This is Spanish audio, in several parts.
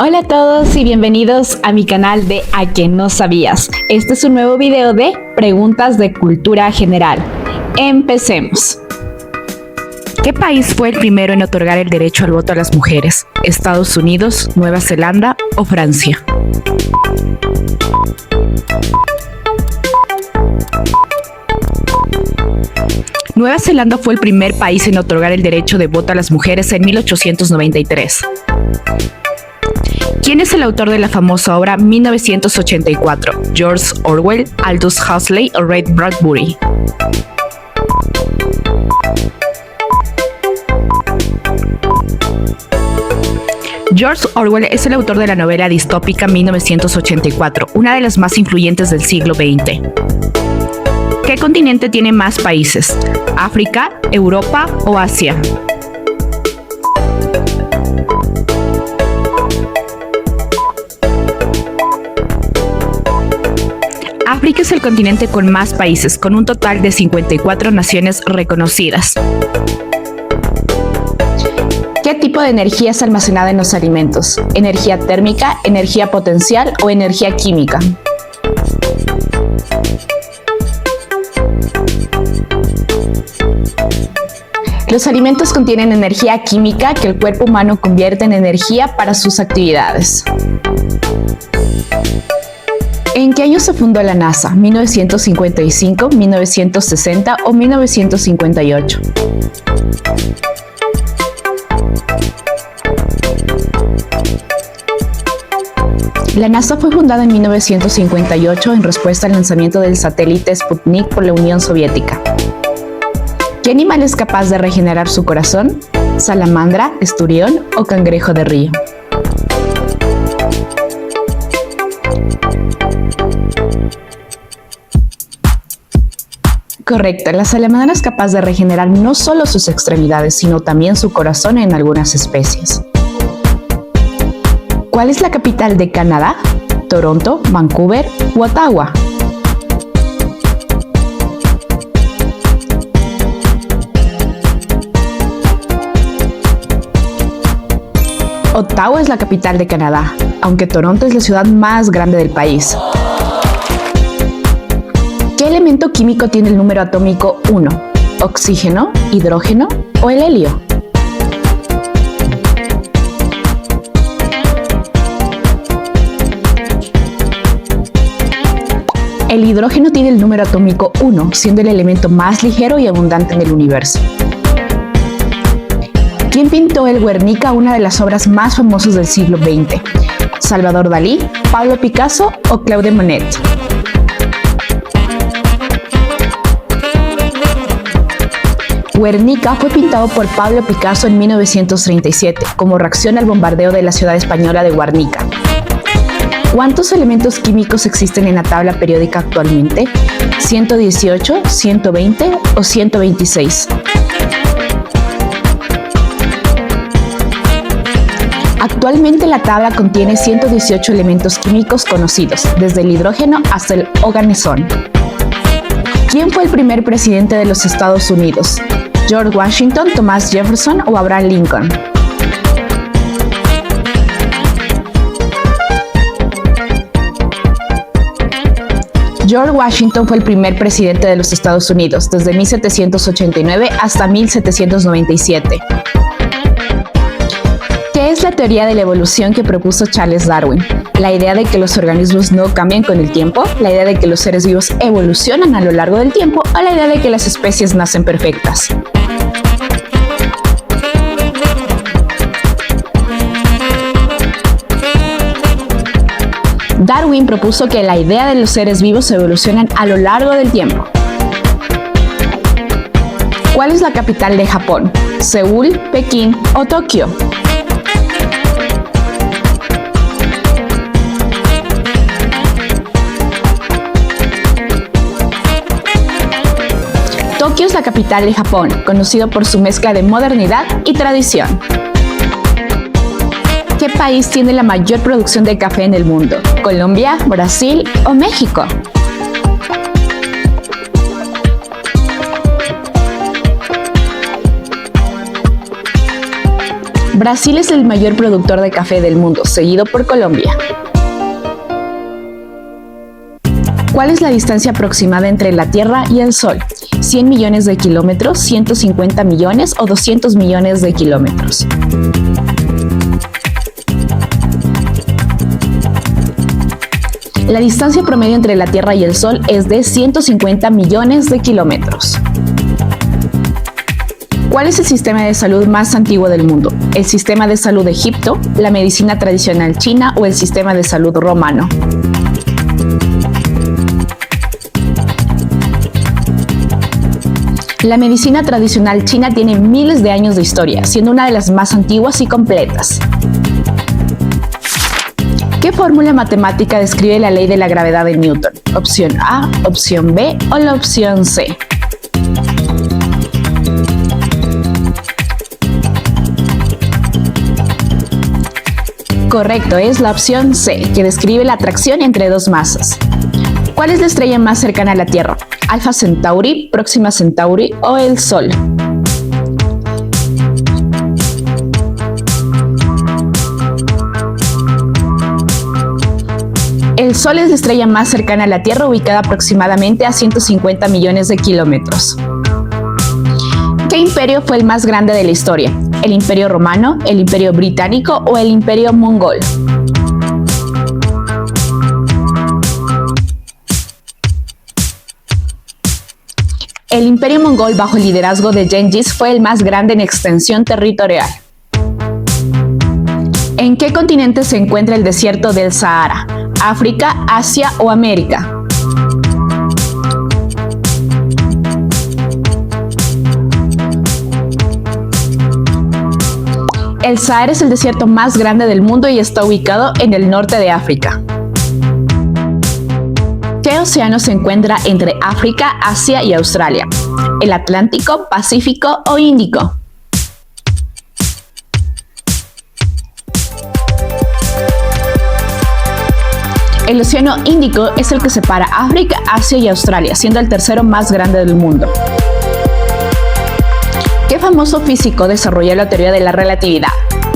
Hola a todos y bienvenidos a mi canal de A que no sabías. Este es un nuevo video de preguntas de cultura general. Empecemos. ¿Qué país fue el primero en otorgar el derecho al voto a las mujeres? ¿Estados Unidos, Nueva Zelanda o Francia? Nueva Zelanda fue el primer país en otorgar el derecho de voto a las mujeres en 1893. ¿Quién es el autor de la famosa obra 1984? ¿George Orwell, Aldous Huxley o Ray Bradbury? George Orwell es el autor de la novela distópica 1984, una de las más influyentes del siglo XX. ¿Qué continente tiene más países? ¿África, Europa o Asia? África es el continente con más países, con un total de 54 naciones reconocidas. ¿Qué tipo de energía es almacenada en los alimentos? ¿Energía térmica, energía potencial o energía química? Los alimentos contienen energía química que el cuerpo humano convierte en energía para sus actividades. ¿En qué año se fundó la NASA? ¿1955, 1960 o 1958? La NASA fue fundada en 1958 en respuesta al lanzamiento del satélite Sputnik por la Unión Soviética. ¿Qué animal es capaz de regenerar su corazón? ¿Salamandra, esturión o cangrejo de río? Correcto, la salamandra es capaz de regenerar no solo sus extremidades, sino también su corazón en algunas especies. ¿Cuál es la capital de Canadá? ¿Toronto, Vancouver u Ottawa? Ottawa es la capital de Canadá, aunque Toronto es la ciudad más grande del país. ¿Qué elemento químico tiene el número atómico 1? ¿Oxígeno, hidrógeno o el helio? El hidrógeno tiene el número atómico 1, siendo el elemento más ligero y abundante en el universo. ¿Quién pintó el Guernica, una de las obras más famosas del siglo XX? ¿Salvador Dalí, Pablo Picasso o Claude Monet? Guernica fue pintado por Pablo Picasso en 1937, como reacción al bombardeo de la ciudad española de Guernica. ¿Cuántos elementos químicos existen en la tabla periódica actualmente? ¿118, 120 o 126? Actualmente la tabla contiene 118 elementos químicos conocidos, desde el hidrógeno hasta el oganesón. ¿Quién fue el primer presidente de los Estados Unidos? ¿George Washington, Thomas Jefferson o Abraham Lincoln? George Washington fue el primer presidente de los Estados Unidos, desde 1789 hasta 1797. ¿Qué es la teoría de la evolución que propuso Charles Darwin? ¿La idea de que los organismos no cambian con el tiempo? ¿La idea de que los seres vivos evolucionan a lo largo del tiempo? ¿O la idea de que las especies nacen perfectas? Darwin propuso que la idea de los seres vivos evolucionan a lo largo del tiempo. ¿Cuál es la capital de Japón? ¿Seúl, Pekín o Tokio? Tokio es la capital de Japón, conocido por su mezcla de modernidad y tradición. ¿Qué país tiene la mayor producción de café en el mundo? ¿Colombia, Brasil o México? Brasil es el mayor productor de café del mundo, seguido por Colombia. ¿Cuál es la distancia aproximada entre la Tierra y el Sol? ¿100 millones de kilómetros, 150 millones o 200 millones de kilómetros? La distancia promedio entre la Tierra y el Sol es de 150 millones de kilómetros. ¿Cuál es el sistema de salud más antiguo del mundo? ¿El sistema de salud de Egipto, la medicina tradicional china o el sistema de salud romano? La medicina tradicional china tiene miles de años de historia, siendo una de las más antiguas y completas. ¿Qué fórmula matemática describe la ley de la gravedad de Newton? ¿Opción A, opción B o la opción C? Correcto, es la opción C, que describe la atracción entre dos masas. ¿Cuál es la estrella más cercana a la Tierra? ¿Alpha Centauri, Próxima Centauri o el Sol? El Sol es la estrella más cercana a la Tierra, ubicada aproximadamente a 150 millones de kilómetros. ¿Qué imperio fue el más grande de la historia? ¿El Imperio Romano, el Imperio Británico o el Imperio Mongol? El Imperio Mongol, bajo el liderazgo de Gengis, fue el más grande en extensión territorial. ¿En qué continente se encuentra el desierto del Sahara? ¿África, Asia o América? El Sahara es el desierto más grande del mundo y está ubicado en el norte de África. ¿Qué océano se encuentra entre África, Asia y Australia? ¿El Atlántico, Pacífico o Índico? El océano Índico es el que separa África, Asia y Australia, siendo el tercero más grande del mundo. ¿Qué famoso físico desarrolló la teoría de la relatividad?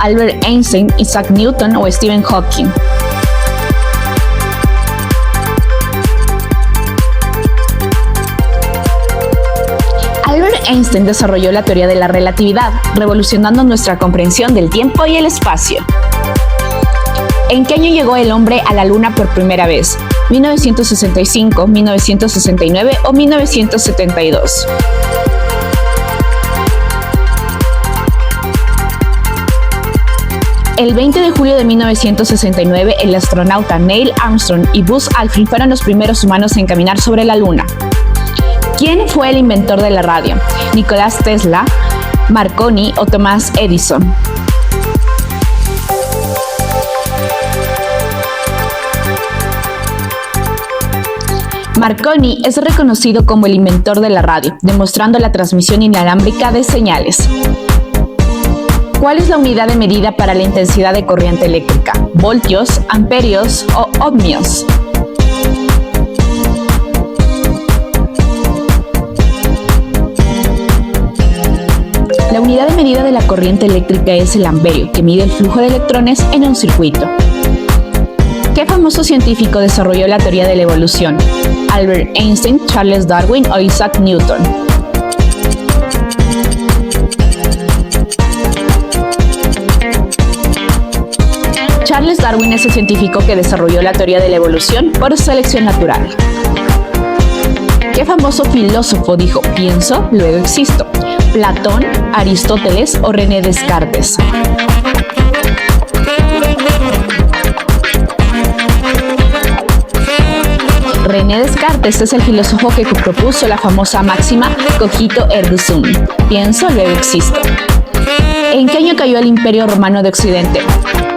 ¿Albert Einstein, Isaac Newton o Stephen Hawking? Albert Einstein desarrolló la teoría de la relatividad, revolucionando nuestra comprensión del tiempo y el espacio. ¿En qué año llegó el hombre a la Luna por primera vez? ¿1965, 1969 o 1972? El 20 de julio de 1969, el astronauta Neil Armstrong y Buzz Aldrin fueron los primeros humanos en caminar sobre la Luna. ¿Quién fue el inventor de la radio? ¿Nicolás Tesla, Marconi o Thomas Edison? Marconi es reconocido como el inventor de la radio, demostrando la transmisión inalámbrica de señales. ¿Cuál es la unidad de medida para la intensidad de corriente eléctrica? ¿Voltios, amperios o ohmios? La unidad de medida de la corriente eléctrica es el amperio, que mide el flujo de electrones en un circuito. ¿Qué famoso científico desarrolló la teoría de la evolución? ¿Albert Einstein, Charles Darwin o Isaac Newton? Charles Darwin es el científico que desarrolló la teoría de la evolución por selección natural. ¿Qué famoso filósofo dijo, pienso, luego existo? ¿Platón, Aristóteles o René Descartes? René Descartes es el filósofo que propuso la famosa máxima cogito ergo sum, pienso, luego existo. ¿En qué año cayó el Imperio Romano de Occidente?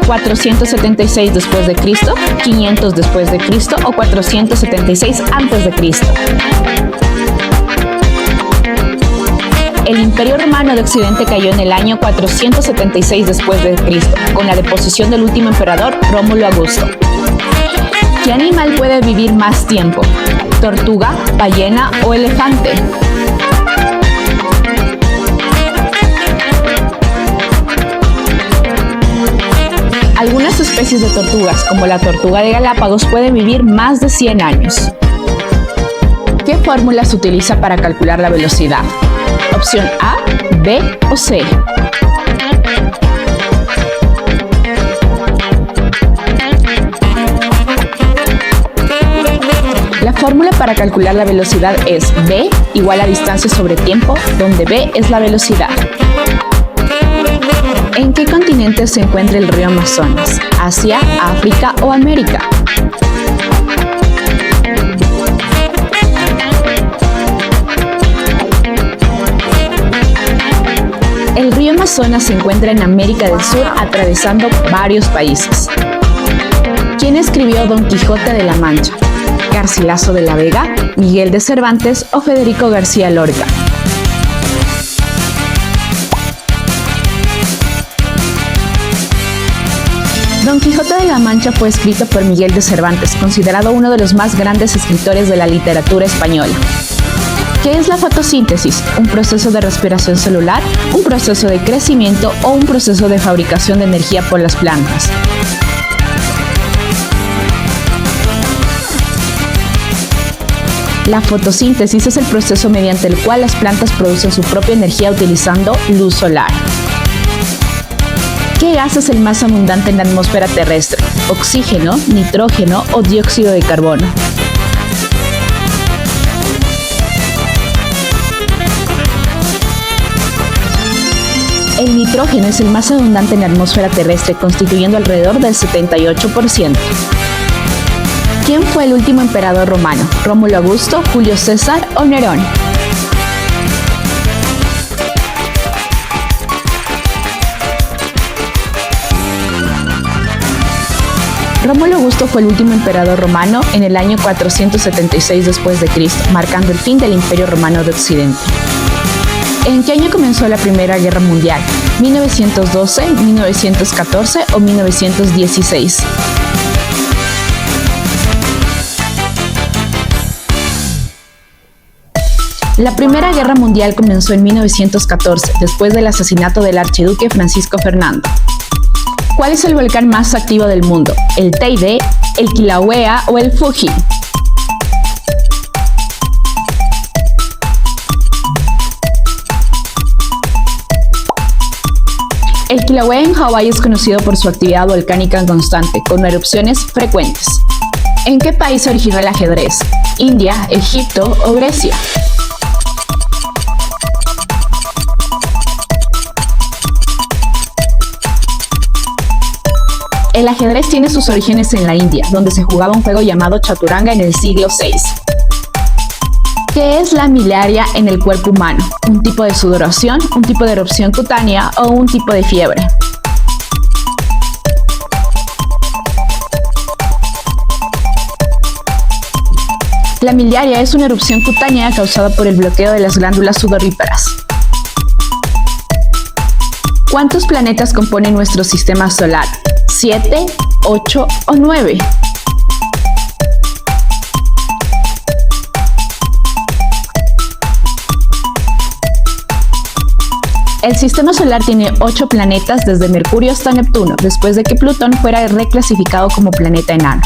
¿476 después de Cristo, 500 después de Cristo o 476 antes de Cristo? El Imperio Romano de Occidente cayó en el año 476 después de Cristo, con la deposición del último emperador Rómulo Augusto. ¿Qué animal puede vivir más tiempo? ¿Tortuga, ballena o elefante? Algunas especies de tortugas, como la tortuga de Galápagos, pueden vivir más de 100 años. ¿Qué fórmula se utiliza para calcular la velocidad? Opción A, B o C. La fórmula para calcular la velocidad es V igual a distancia sobre tiempo, donde V es la velocidad. ¿En qué continente se encuentra el río Amazonas? ¿Asia, África o América? El río Amazonas se encuentra en América del Sur, atravesando varios países. ¿Quién escribió Don Quijote de la Mancha? ¿Garcilaso de la Vega, Miguel de Cervantes o Federico García Lorca? Don Quijote de la Mancha fue escrito por Miguel de Cervantes, considerado uno de los más grandes escritores de la literatura española. ¿Qué es la fotosíntesis? ¿Un proceso de respiración celular, un proceso de crecimiento o un proceso de fabricación de energía por las plantas? La fotosíntesis es el proceso mediante el cual las plantas producen su propia energía utilizando luz solar. ¿Qué gas es el más abundante en la atmósfera terrestre? ¿Oxígeno, nitrógeno o dióxido de carbono? El nitrógeno es el más abundante en la atmósfera terrestre, constituyendo alrededor del 78%. ¿Quién fue el último emperador romano? ¿Rómulo Augusto, Julio César o Nerón? Rómulo Augusto fue el último emperador romano en el año 476 después de Cristo, marcando el fin del Imperio Romano de Occidente. ¿En qué año comenzó la Primera Guerra Mundial? ¿1912, 1914 o 1916? La Primera Guerra Mundial comenzó en 1914, después del asesinato del archiduque Francisco Fernando. ¿Cuál es el volcán más activo del mundo? ¿El Teide, el Kilauea o el Fuji? El Kilauea en Hawái es conocido por su actividad volcánica constante, con erupciones frecuentes. ¿En qué país se originó el ajedrez? ¿India, Egipto o Grecia? El ajedrez tiene sus orígenes en la India, donde se jugaba un juego llamado chaturanga en el siglo VI. ¿Qué es la miliaria en el cuerpo humano? ¿Un tipo de sudoración, un tipo de erupción cutánea o un tipo de fiebre? La miliaria es una erupción cutánea causada por el bloqueo de las glándulas sudoríparas. ¿Cuántos planetas componen nuestro sistema solar? ¿7, 8 o 9? El sistema solar tiene 8 planetas desde Mercurio hasta Neptuno, después de que Plutón fuera reclasificado como planeta enano.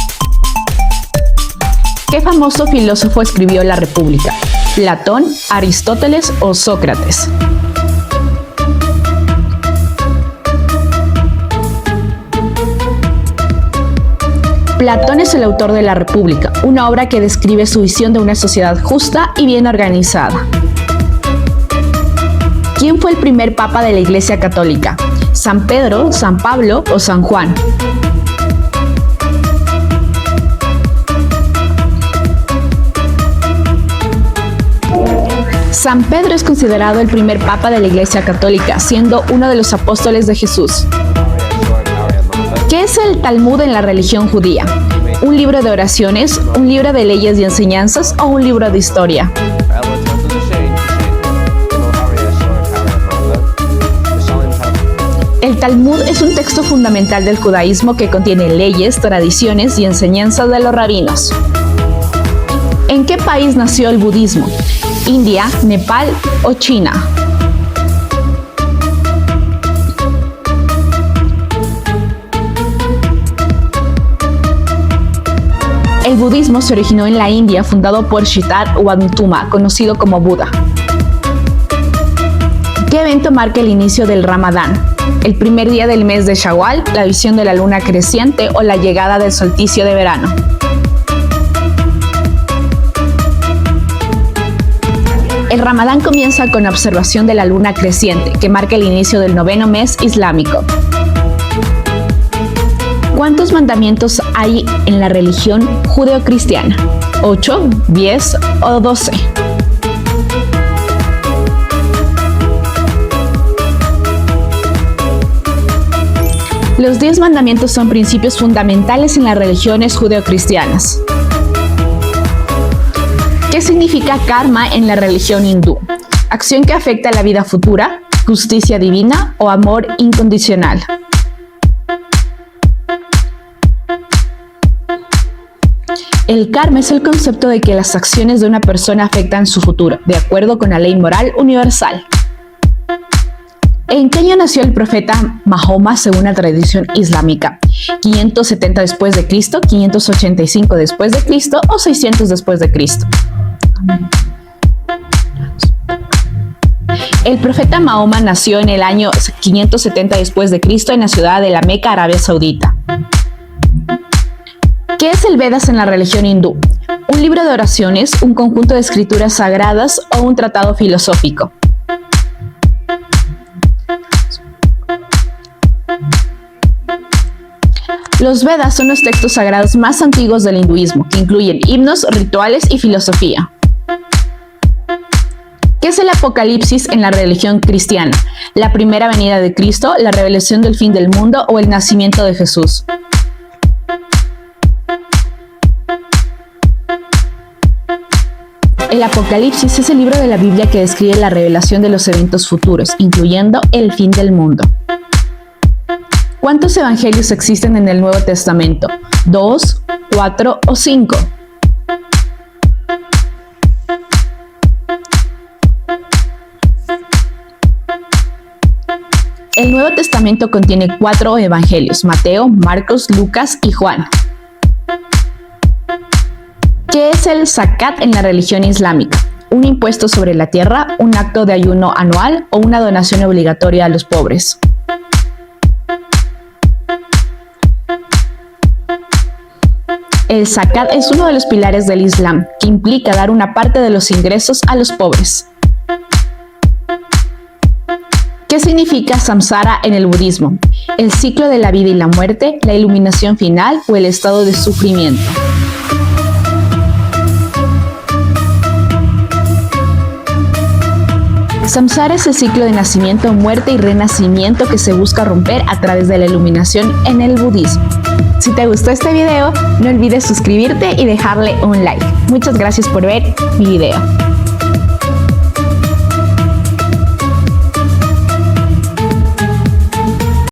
¿Qué famoso filósofo escribió La República? ¿Platón, Aristóteles o Sócrates? Platón es el autor de La República, una obra que describe su visión de una sociedad justa y bien organizada. ¿Quién fue el primer papa de la Iglesia Católica? ¿San Pedro, San Pablo o San Juan? San Pedro es considerado el primer papa de la Iglesia Católica, siendo uno de los apóstoles de Jesús. ¿Qué es el Talmud en la religión judía? ¿Un libro de oraciones, un libro de leyes y enseñanzas o un libro de historia? El Talmud es un texto fundamental del judaísmo que contiene leyes, tradiciones y enseñanzas de los rabinos. ¿En qué país nació el budismo? ¿India, Nepal o China? budismo se originó en la India, fundado por Siddhartha Gautama, conocido como Buda. ¿Qué evento marca el inicio del Ramadán? ¿El primer día del mes de Shawwal, la visión de la luna creciente o la llegada del solsticio de verano? El Ramadán comienza con la observación de la luna creciente, que marca el inicio del 9º mes islámico. ¿Cuántos mandamientos hay en la religión judeocristiana? ¿8, 10 o 12? Los 10 mandamientos son principios fundamentales en las religiones judeocristianas. ¿Qué significa karma en la religión hindú? Acción que afecta a la vida futura, justicia divina o amor incondicional. El karma es el concepto de que las acciones de una persona afectan su futuro, de acuerdo con la ley moral universal. ¿En qué año nació el profeta Mahoma según la tradición islámica? ¿570 después de Cristo, 585 después de Cristo o 600 después de Cristo? El profeta Mahoma nació en el año 570 después de Cristo en la ciudad de la Meca, Arabia Saudita. ¿Qué es el Vedas en la religión hindú? ¿Un libro de oraciones, un conjunto de escrituras sagradas o un tratado filosófico? Los Vedas son los textos sagrados más antiguos del hinduismo, que incluyen himnos, rituales y filosofía. ¿Qué es el Apocalipsis en la religión cristiana? ¿La primera venida de Cristo, la revelación del fin del mundo o el nacimiento de Jesús? El Apocalipsis es el libro de la Biblia que describe la revelación de los eventos futuros, incluyendo el fin del mundo. ¿Cuántos evangelios existen en el Nuevo Testamento? ¿2, 4 o 5? El Nuevo Testamento contiene 4 evangelios: Mateo, Marcos, Lucas y Juan. ¿Qué es el zakat en la religión islámica? ¿Un impuesto sobre la tierra, un acto de ayuno anual o una donación obligatoria a los pobres? El zakat es uno de los pilares del Islam, que implica dar una parte de los ingresos a los pobres. ¿Qué significa samsara en el budismo? ¿El ciclo de la vida y la muerte, la iluminación final o el estado de sufrimiento? Samsara es el ciclo de nacimiento, muerte y renacimiento que se busca romper a través de la iluminación en el budismo. Si te gustó este video, no olvides suscribirte y dejarle un like. Muchas gracias por ver mi video.